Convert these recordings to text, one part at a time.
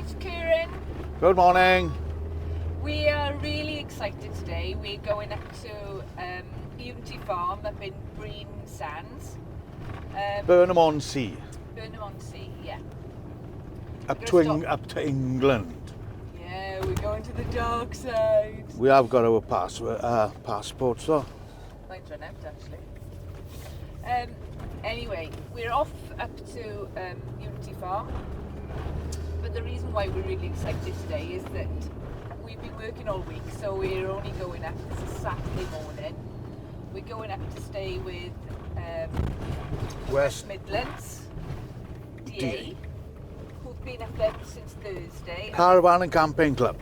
it's Karen. Good morning. We are really excited today. We're going up to Unity Farm up in Brean Sands. Burnham-on-Sea. Burnham-on-Sea, yeah. Up to England. Yeah, we're going to the dark side. We have got our passports though. Mine's run out actually. Anyway, we're off up to Unity Farm. But the reason why we're really excited today is that we've been working all week, so we're only going up. It's a Saturday morning. We're going up to stay with West Midlands DA, who've been up there since Thursday. Caravanning Camping Club.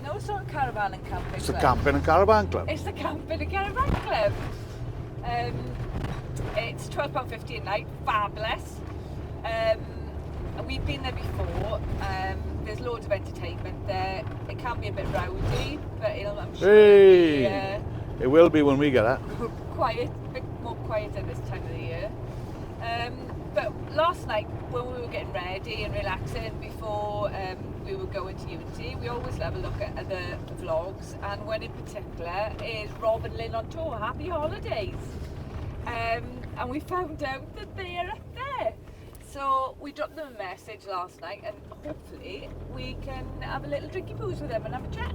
No, it's not a caravan and camping club. It's the Camping and Caravan Club. It's the Camping and Caravan Club. It's £12.50 a night, fabulous. We've been there before. There's loads of entertainment there. It can be a bit rowdy, but I'm sure it will be when we get there. Quiet, a bit more quiet at this time of the year. But last night when we were getting ready and relaxing before we were going to Unity, we always have a look at the vlogs, and one in particular is Rob and Lynn on tour. Happy holidays! And we found out that they are up there. So we dropped them a message last night, and hopefully we can have a little drinky booze with them and have a chat.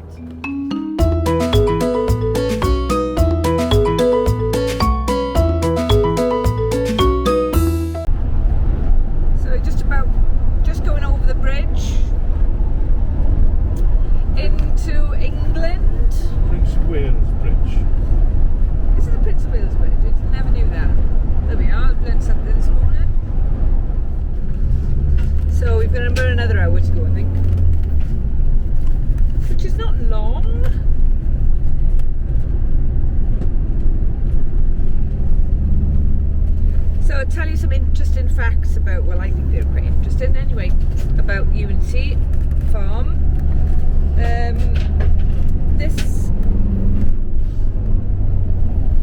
So just going over the bridge into England. Prince of Wales Bridge. This is the Prince of Wales Bridge. I never knew that. There we are. I've learned something this morning. So we've got about another hour to go, I think, which is not long. So I'll tell you some interesting facts about, well, I think they're pretty interesting anyway, about Unity Farm.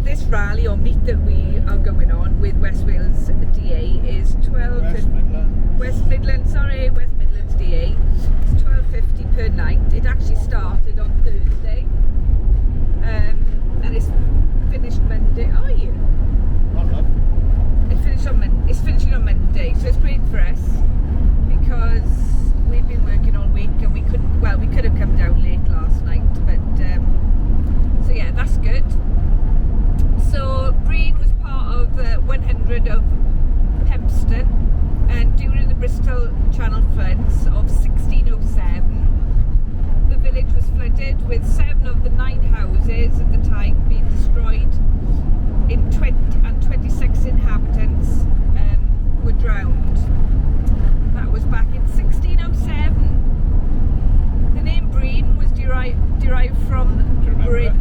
This rally or meet that we are going on with West Wales DA is West Midlands DA. It's £12.50 per night. It actually started on Thursday, and it's finished Monday. Oh yeah. It's finishing on Monday, so it's great for us because we've been working all week and we could have come down late last night, but so yeah, that's good. So Brean was part of 100 of Hempston, and during the Bristol Channel floods of 1607, the village was flooded with 7 of the 9 houses at the time being destroyed, and 26 inhabitants were drowned. That was back in 1607. The name Brean was derived from Brean.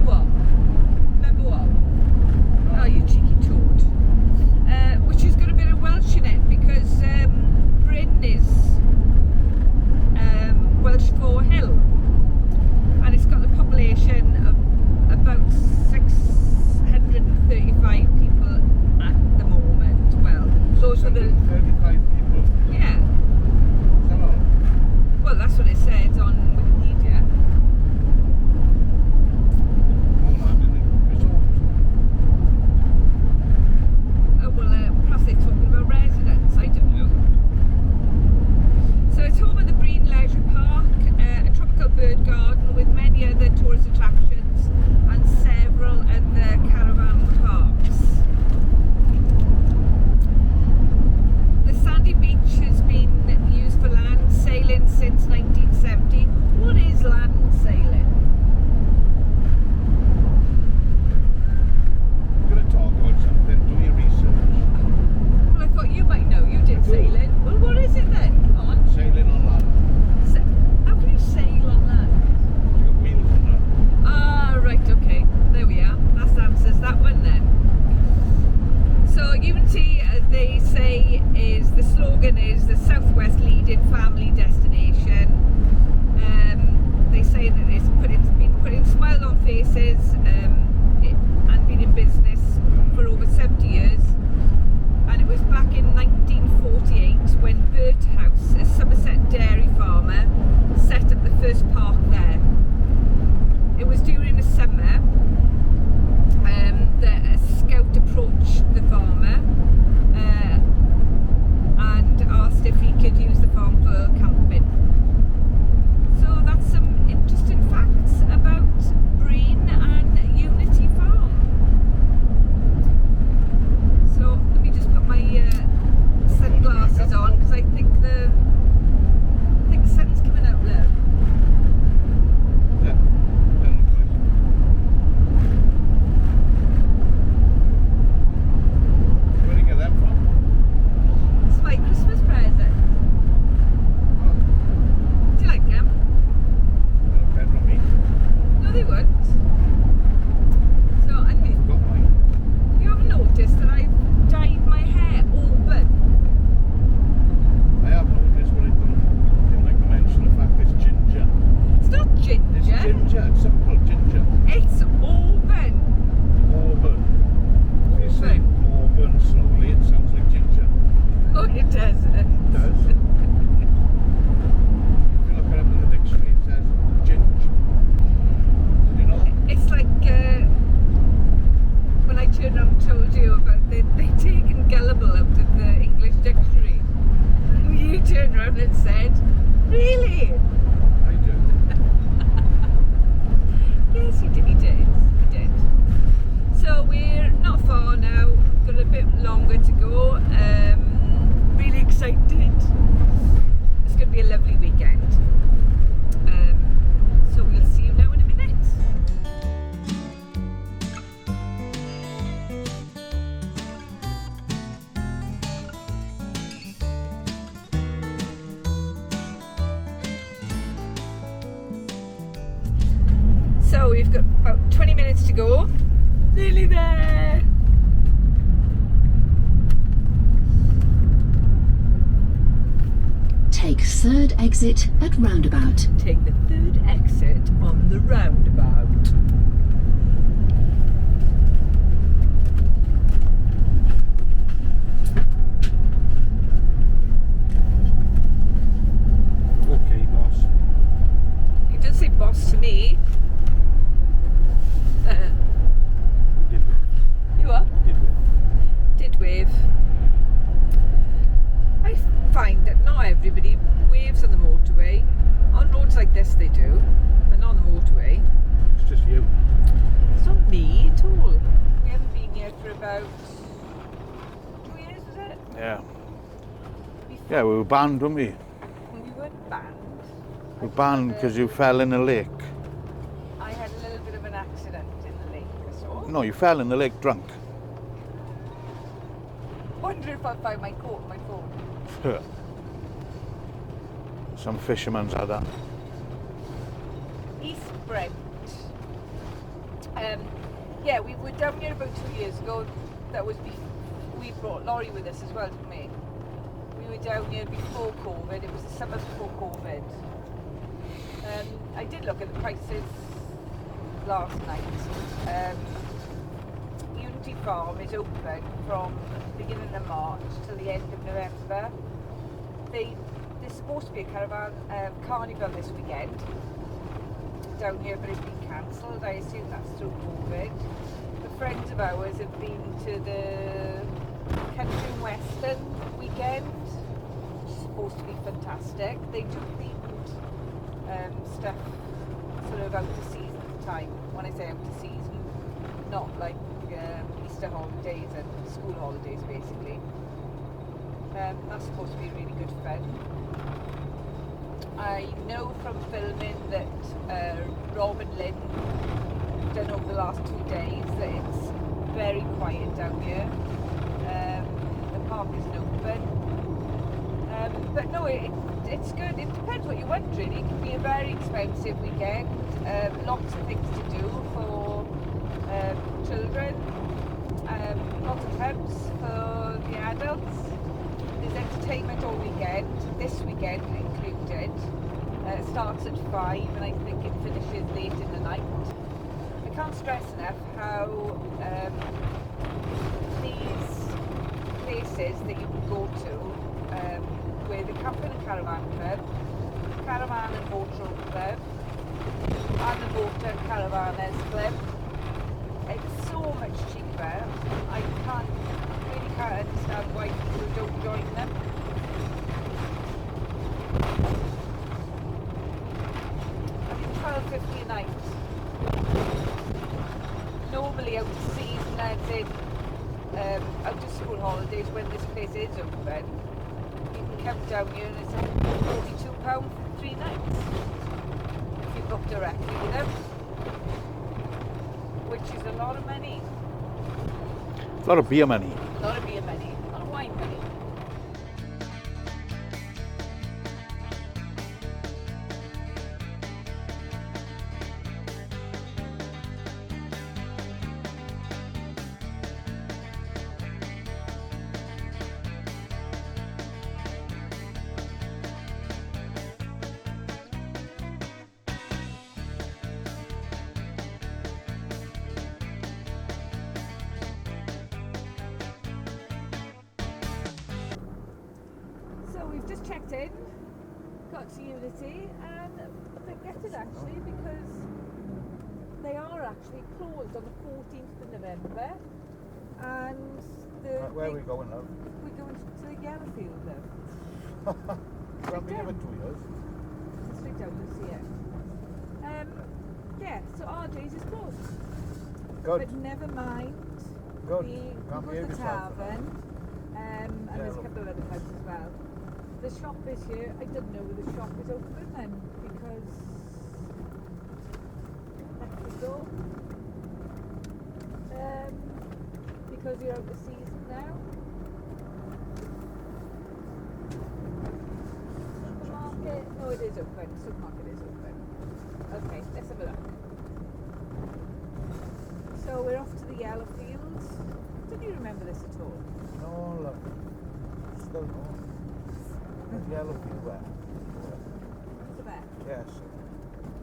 What? Remember what? Oh, you cheeky toad. Which has got a bit of Welsh in it, because Bryn is Welsh for hill, and it's got a population of about 635 people at the moment. Well, those are the 35 people. yeah. Well, that's what it says on Wikipedia. Perhaps they're talking about residents, I don't know. So it's home of the Brean Leisure Park, a tropical bird garden with many other tourist attractions and several other caravan parks. The sandy beach has been used for land sailing since 1970. What is land sailing? We're going to talk about something. Do your research. Well, I thought you might know. You did sailing. Well, what is it then? Come on. Sailing on land. How can you sail on land? You got wheels on that. Ah, right, okay. There we are. That answers that one then. So Unity, they say, the slogan is the Southwest leading family destination. They say that it's been putting smiles on faces and been in business for over 70 years. And it was back in 1948 when Birdhouse, a Somerset It doesn't. It does. If you look it up in the dictionary, it says ginge. You know? It's like when I turned around and told you about they'd taken gullible out of the English dictionary. You turned around and said, really? I do. Yes, he did. So we're not far now, got a bit longer to go. Really excited. It's going to be a lovely weekend. So we'll see you now in a minute. So we've got about 20 minutes to go. Nearly there. Take third exit at roundabout. Take the third exit on the roundabout. Okay, boss. He doesn't say boss to me. Did we? You are? Did we? Did wave. I find that not everybody waves on the motorway. On roads like this they do, but not on the motorway. It's just you. It's not me at all. We haven't been here for about 2 years, was it? Yeah. Before Yeah, we were banned, weren't we? we weren't banned. We were banned because you fell in a lake. I had a little bit of an accident in the lake, I saw. No, you fell in the lake drunk. Wonder if I'll find my coat and my phone. Some fishermen's had that. East Brent. Yeah, we were down here about 2 years ago. That was we brought Laurie with us as well, didn't we? We were down here before COVID. It was the summer before COVID. I did look at the prices last night. Unity Farm is open from the beginning of March till the end of November. There's supposed to be a caravan carnival this weekend down here, but it's been cancelled. I assume that's through COVID. The friends of ours have been to the Country and Western weekend, which is supposed to be fantastic. They do themed stuff sort of out of season time. When I say out of season, not like Easter holidays and school holidays basically. That's supposed to be really good fun. I know from filming that Rob and Lynn done over the last 2 days that it's very quiet down here. The park isn't open. But no, it's good. It depends what you want really. It can be a very expensive weekend. Lots of things to do for children. Lots of pubs for the adults. There's entertainment all weekend, this weekend included. It starts at 5 and I think it finishes late in the night. I can't stress enough how these places that you can go to, with the Camping and Caravan Club, Caravan and Boat Road Club, and the Boat and Caravanners Club, it's so much cheaper. I really can't understand why people don't join them. I mean, £12.50 a night. Normally out of season, as in out of school holidays, when this place is open, you can come down here and it's £42 for 3 nights if you book directly with them, which is a lot of money. A lot of beer money. A lot of beer money, a lot of wine money. checked in, got to Unity, and a bit gutted actually because they are actually closed on the 14th of November, and Where are we going now? we're going to the Yellowfield now. We haven't been here for 2 years. Straight down this year. Yeah, so RJ's is closed. Good. But never mind. Good. We Can't go behave to the yourself. tavern, and there's a couple of other pubs as well. The shop is here. I don't know whether the shop is open then because let me go. Because you're out of season now. Supermarket? No, it is open. Supermarket is open. Okay, let's have a look. So we're off to the Yellowfields. Don't you remember this at all? No, look. Still no. Yellowfield where? To there. Yes.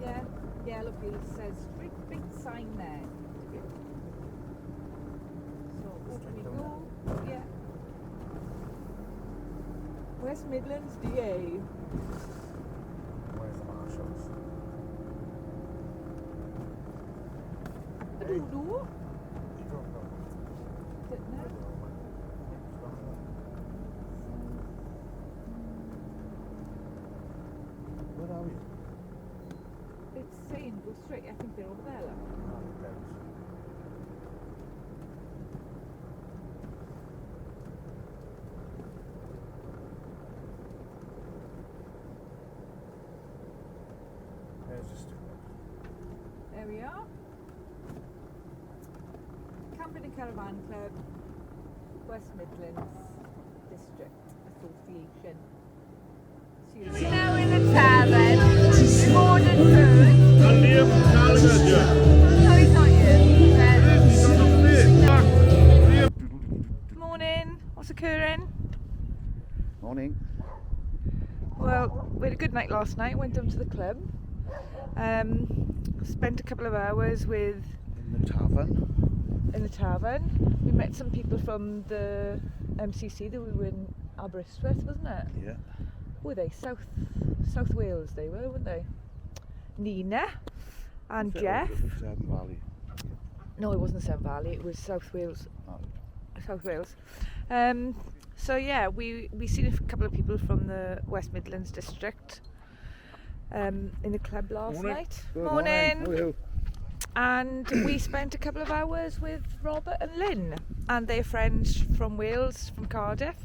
Yeah, Yellowfield says big sign there. So off we go. Yeah. West Midlands, DA. Where's the marshals? I don't know. You don't know. Don't know. Where are we? It's saying go straight. I think they're over there. Look. Oh, thanks. There's the student. There we are. Camping and Caravan Club, West Midlands District Association. Now in the tavern, ordered food. No, he's not you. Morning. What's occurring? Morning. Well, we had a good night last night. Went down to the club. Spent a couple of hours In the tavern. in the tavern. We met some people from the MCC that we were in Aberystwyth, wasn't it? Yeah. Were they? South Wales they were, weren't they? Nina and Jeff. Severn Valley. No, it wasn't Severn Valley, it was South Wales. Oh. South Wales. So yeah, we seen a couple of people from the West Midlands district in the club last night. Good Morning. How are you? And we spent a couple of hours with Robert and Lynn and their friends from Wales, from Cardiff,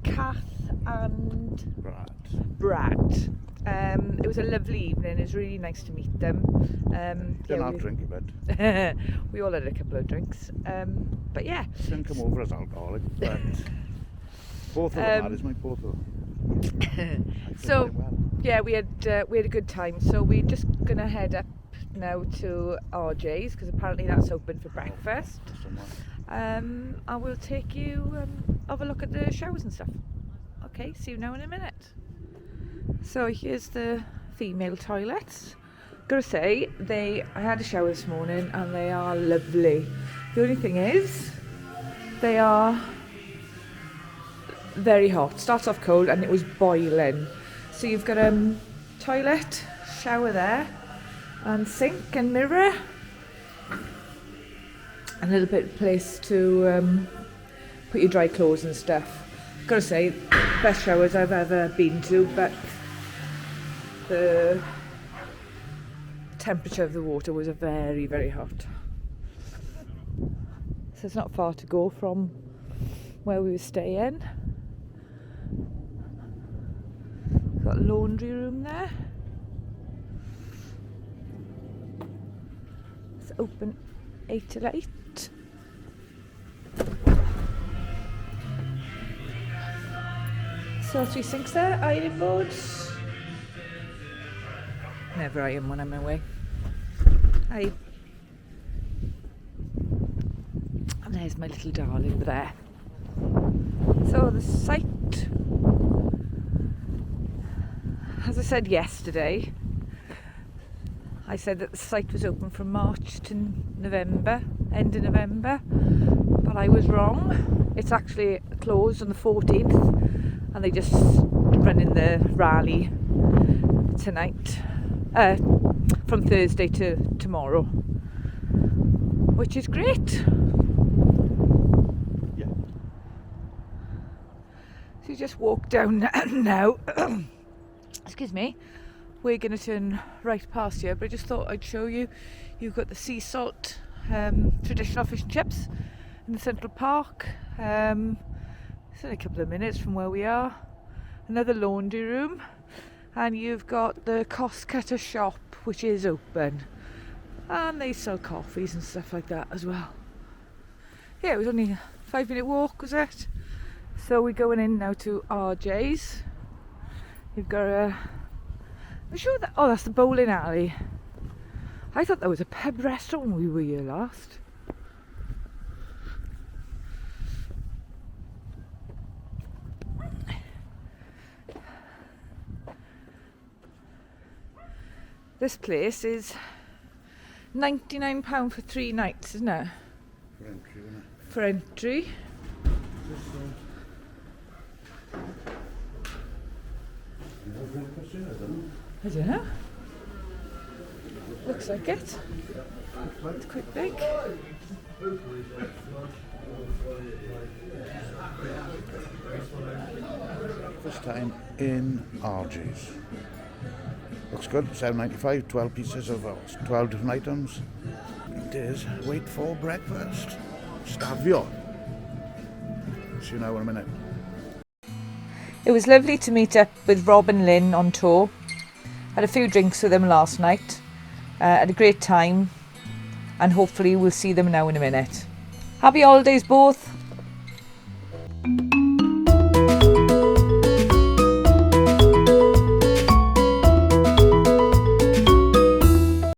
Kath and Brad. It was a lovely evening. It was really nice to meet them. Didn't have drink a bit. We all had a couple of drinks. But yeah. Didn't come over as alcoholic, but both of them is my both of them. So yeah, we had a good time. So we're just gonna head up now to RJ's because apparently that's open for breakfast. I will take you have a look at the showers and stuff. Okay, see you now in a minute. So here's the female toilets. Gotta say, I had a shower this morning and they are lovely. The only thing is, they are very hot. Starts off cold and it was boiling. So you've got a toilet, shower there, and sink and mirror. A little bit of place to put your dry clothes and stuff. Gotta say, best showers I've ever been to, but the temperature of the water was very, very hot. So it's not far to go from where we were staying. Got a laundry room there. It's open 8 till 8. So 3 sinks there, ironing boards. Never iron when I'm away. And there's my little darling there. So the site, as I said yesterday, I said that the site was open from March to November, end of November, but I was wrong. It's actually closed on the 14th and they just running the rally tonight, from Thursday to tomorrow, which is great. Yeah. So you just walk down now. Excuse me. We're going to turn right past here, but I just thought I'd show you. You've got the sea salt traditional fish and chips in the Central Park. It's only a couple of minutes from where we are. Another laundry room, and you've got the cost cutter shop, which is open, and they sell coffees and stuff like that as well. Yeah, it was only a 5-minute walk, was it? So we're going in now to RJ's. You've got a... I'm sure that... Oh, that's the bowling alley. I thought that was a pub restaurant when we were here last. This place is £99 for 3 nights, isn't it? For entry, isn't it? For entry. I don't know. Looks like it. It's quite big. First time in RJ's. Looks good. £7.95, 12 pieces of 12 different items. It is wait for breakfast. Stavio. See you now in a minute. It was lovely to meet up with Rob and Lynn on tour. Had a few drinks with them last night. Had a great time, and hopefully we'll see them now in a minute. Happy holidays both.